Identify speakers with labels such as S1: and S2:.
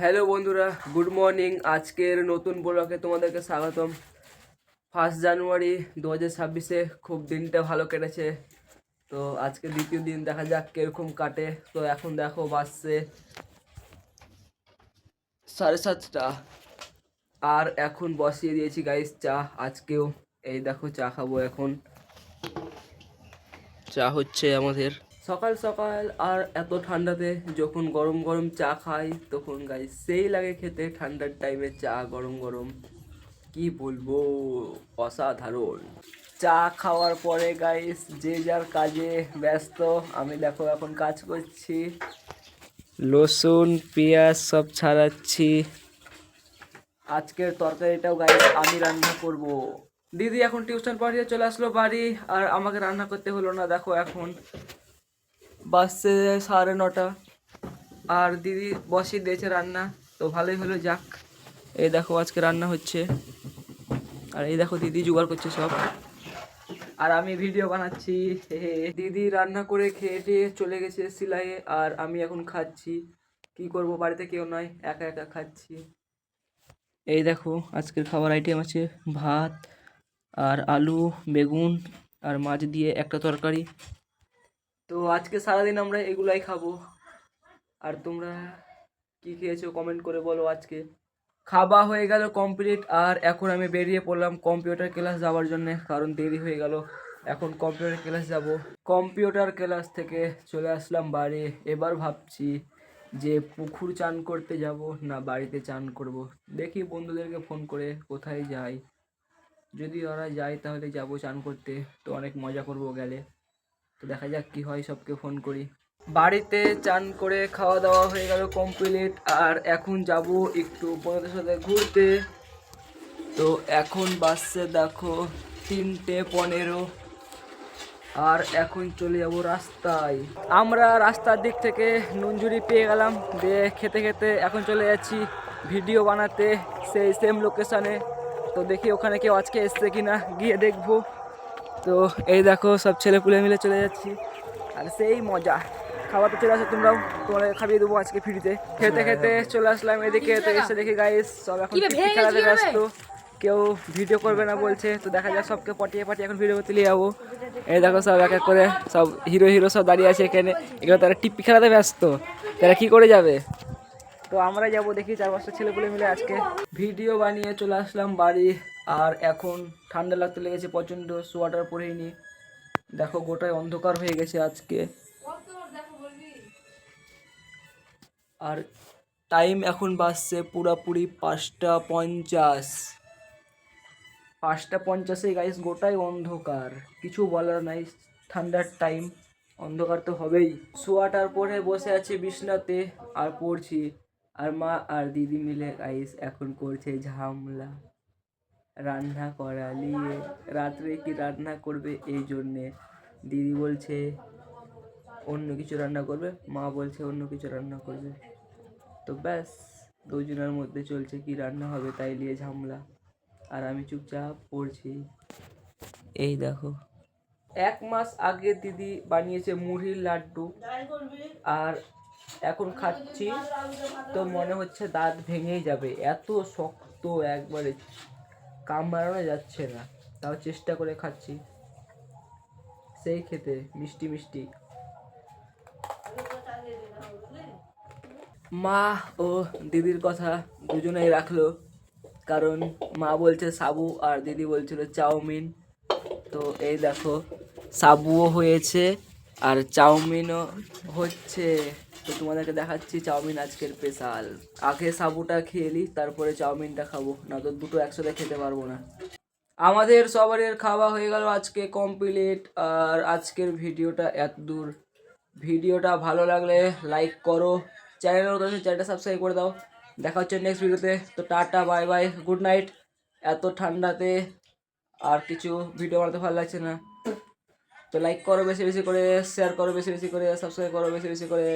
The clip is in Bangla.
S1: হ্যালো বন্ধুরা, গুড মর্নিং। আজকের নতুন ব্লগে তোমাদেরকে স্বাগতম। 1 জানুয়ারি 2026 খুব দিনটা ভালো কেটেছে। তো আজকে দ্বিতীয় দিন, দেখা যাক কিরকম কাটে। তো এখন দেখো বাজছে 7:30, আর এখন বসিয়ে দিয়েছি গাইস চা। আজকেও এই দেখো চা খাবো এখন। চা হচ্ছে আমাদের সকাল সকাল, আর এত ঠান্ডাতে যখন গরম গরম চা খাই তখন গাইস সেই লাগে খেতে। ঠান্ডার টাইমে চা গরম গরম, কি বলবো, অসাধারণ। চা খাওয়ার পরে গাইস যে যার কাজে ব্যস্ত। আমি দেখো এখন কাজ করছি, রসুন পেঁয়াজ সব ছাড়াচ্ছি। আজকের তরকারিটাও গাইস আমি রান্না করব। দিদি এখন টিউশন পড়িয়ে চলে আসলো বাড়ি, আর আমাকে রান্না করতে হলো না। দেখো এখন বাজছে 9:30, আর দিদি বসিয়ে দিয়েছে রান্না। তো ভালোই হলো, যাক। এই দেখো আজকে রান্না হচ্ছে, আর এই দেখো দিদি জোগাড় করছে সব, আর আমি ভিডিও বানাচ্ছি। দিদি রান্না করে খেয়ে টেয়ে চলে গেছে সিলাইয়ে, আর আমি এখন খাচ্ছি। কি করব, বাড়িতে কেউ নয়, একা একা খাচ্ছি। এই দেখো আজকের খাবার আইটেম আছে ভাত আর আলু বেগুন আর মাছ দিয়ে একটা তরকারি। তো আজকে সারাদিন আমরা এগুলাই খাবো। আর তোমরা কি খেয়েছো কমেন্ট করে বলো। আজকে খাওয়া হয়ে গেল কমপ্লিট, আর এখন আমি বেরিয়ে পড়লাম কম্পিউটার ক্লাস যাওয়ার জন্য, কারণ দেরি হয়ে গেল। এখন কম্পিউটার ক্লাস যাব। কম্পিউটার ক্লাস থেকে চলে আসলাম বাড়ি। এবার ভাবছি যে পুকুর চান করতে যাব না বাড়িতে চান করব। দেখি বন্ধুদেরকে ফোন করে কোথায় যাই। যদি ওরা যায় তাহলে যাব চান করতে, তো অনেক মজা করব গেলে। তো দেখা যাক কি হয়, সবকে ফোন করি। বাড়িতে চান করে খাওয়া দাওয়া হয়ে গেল কমপ্লিট, আর এখন যাব একটু বন্ধুদের সাথে ঘুরতে। তো এখন বাসছে দেখো 3:15, আর এখন চলে যাব রাস্তায়। আমরা রাস্তার দিক থেকে নুনঝুরি পেয়ে গেলাম, দিয়ে খেতে খেতে এখন চলে যাচ্ছি ভিডিও বানাতে সেই সেম লোকেশানে। তো দেখি ওখানে কেউ আজকে এসছে কিনা, গিয়ে দেখবো। তো এই দেখো সব ছেলেপুলে মিলে চলে যাচ্ছি, আর সেই মজা। খাওয়াতে চলে আসো তোমরাও, তোমাদের খাইয়ে দেবো আজকে ফ্রিতে। খেতে খেতে চলে আসলাম এদিকে। তো এসে দেখি গাইস সব এখন টিপি খেলাতে ব্যস্ত, কেউ ভিডিও করবে না বলছে। তো দেখা যাক, সবকে পটিয়ে পাঠিয়ে এখন ভিডিও করতে নিয়ে যাবো। এই দেখো সব এক এক করে সব হিরো হিরো সব দাঁড়িয়ে আছে এখানে। এগুলো তারা টিপি খেলাতে ব্যস্ত, তারা কি করে যাবে। তো আমরা যাবো, দেখি 4-5টা ছেলেপুলে মিলে আজকে ভিডিও বানিয়ে চলে আসলাম বাড়ি। আর এখন ঠান্ডা লাগতে লেগেছে প্রচণ্ড, সোয়েটার পরেই নি। দেখো গোটায় অন্ধকার হয়ে গেছে আজকে। আর টাইম এখন বাজছে পুরাপুরি 5:50। 5:50 গাইস, গোটাই অন্ধকার, কিছু বলার নাই। ঠান্ডার টাইম, অন্ধকার তো হবেই। সোয়াটার পরে বসে আছি বিছনাতে আর পড়ছি। আর মা আর দিদি মিলে গাইস এখন করছে ঝামেলা রান্না করা নিয়ে। রাত্রে কি রান্না করবে এই জন্যে। দিদি বলছে অন্য কিছু রান্না করবে, মা বলছে অন্য কিছু রান্না করবে। তো ব্যাস, দুজনের মধ্যে চলছে কি রান্না হবে তাই নিয়ে ঝামেলা। আর আমি চুপচাপ পড়ছি। এই দেখো 1 মাস আগে দিদি বানিয়েছে মুড়ির লাড্ডু, আর এখন খাচ্ছি। তো মনে হচ্ছে দাঁত ভেঙেই যাবে, এত শক্ত, একবারে কামড়ানো যাচ্ছে না। তাও চেষ্টা করে খাচ্ছি, সেই খেতে মিষ্টি মিষ্টি। মা ও দিদির কথা দুজনেই রাখলো, কারণ মা বলছে সাবু আর দিদি বলছিল চাউমিন। তো এই দেখো সাবুও হয়েছে আর চাউমিনও হচ্ছে। তো তোমাদেরকে দেখাচ্ছি চাউমিন আজকের স্পেশাল। আগে সাবুটা খেয়ে নিই, তারপরে চাউমিনটা খাবো, না তো দুটো একসাথে খেতে পারবো না। আমাদের সবারের খাওয়া হয়ে গেল আজকে কমপ্লিট। আর আজকের ভিডিওটা এত দূর। ভিডিওটা ভালো লাগলে লাইক করো, চ্যানেলটা সাবস্ক্রাইব করে দাও। দেখা হচ্ছে নেক্সট ভিডিওতে। তো tata bye bye, good night. এত ঠান্ডাতে আর কিছু ভিডিও বানাতে ভালো লাগছে না। তো লাইক করো বেশি বেশি করে, শেয়ার করো বেশি বেশি করে, সাবস্ক্রাইব করো বেশি বেশি করে।